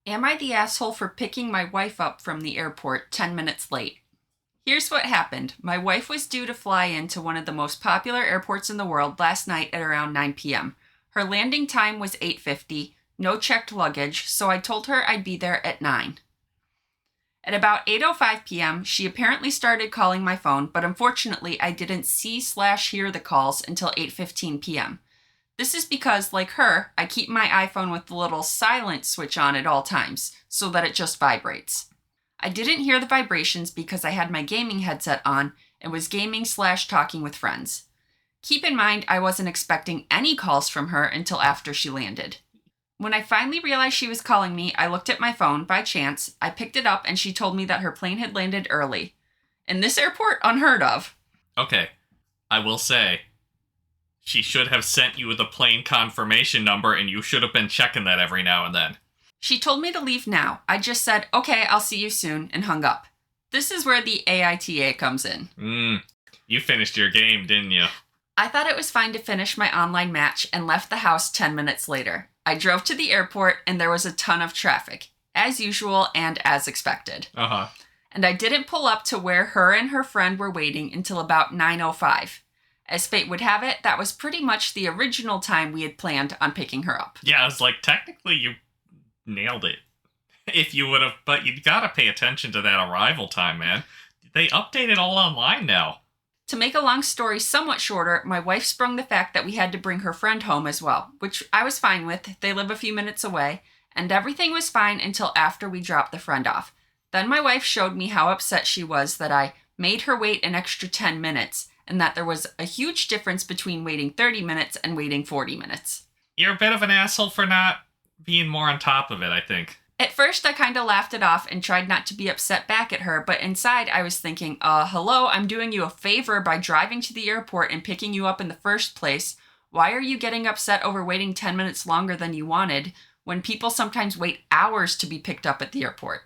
Am I the asshole for picking my wife up from the airport 10 minutes late? Here's what happened. My wife was due to fly into one of the most popular airports in the world last night at around 9 p.m. Her landing time was 8:50, no checked luggage, so I told her I'd be there at 9. At about 8:05 p.m., she apparently started calling my phone, but unfortunately I didn't see/hear the calls until 8:15 p.m. This is because, like her, I keep my iPhone with the little silent switch on at all times, so that it just vibrates. I didn't hear the vibrations because I had my gaming headset on and was gaming/talking with friends. Keep in mind, I wasn't expecting any calls from her until after she landed. When I finally realized she was calling me, I looked at my phone by chance, I picked it up, and she told me that her plane had landed early. In this airport, unheard of. Okay, I will say, she should have sent you the plane confirmation number, and you should have been checking that every now and then. She told me to leave now. I just said, okay, I'll see you soon, and hung up. This is where the AITA comes in. You finished your game, didn't you? I thought it was fine to finish my online match and left the house 10 minutes later. I drove to the airport, and there was a ton of traffic, as usual and as expected. And I didn't pull up to where her and her friend were waiting until about 9:05. As fate would have it, that was pretty much the original time we had planned on picking her up. Yeah, I was like, technically you nailed it. If you would have, but you gotta pay attention to that arrival time, man. They update it all online now. To make a long story somewhat shorter, my wife sprung the fact that we had to bring her friend home as well, which I was fine with. They live a few minutes away, and everything was fine until after we dropped the friend off. Then my wife showed me how upset she was that I made her wait an extra 10 minutes, and that there was a huge difference between waiting 30 minutes and waiting 40 minutes. You're a bit of an asshole for not being more on top of it, I think. At first, I kind of laughed it off and tried not to be upset back at her, but inside I was thinking, hello, I'm doing you a favor by driving to the airport and picking you up in the first place. Why are you getting upset over waiting 10 minutes longer than you wanted when people sometimes wait hours to be picked up at the airport?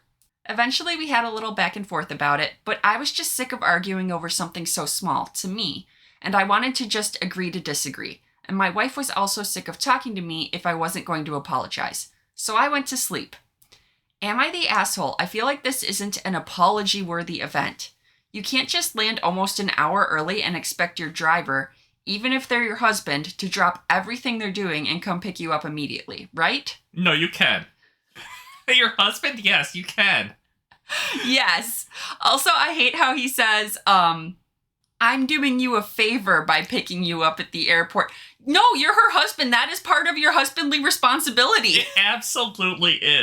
Eventually, we had a little back and forth about it, but I was just sick of arguing over something so small, to me, and I wanted to just agree to disagree. And my wife was also sick of talking to me if I wasn't going to apologize. So I went to sleep. Am I the asshole? I feel like this isn't an apology-worthy event. You can't just land almost an hour early and expect your driver, even if they're your husband, to drop everything they're doing and come pick you up immediately, right? No, you can. Your husband? Yes, you can. Yes. Also, I hate how he says, I'm doing you a favor by picking you up at the airport. No, you're her husband. That is part of your husbandly responsibility. It absolutely is.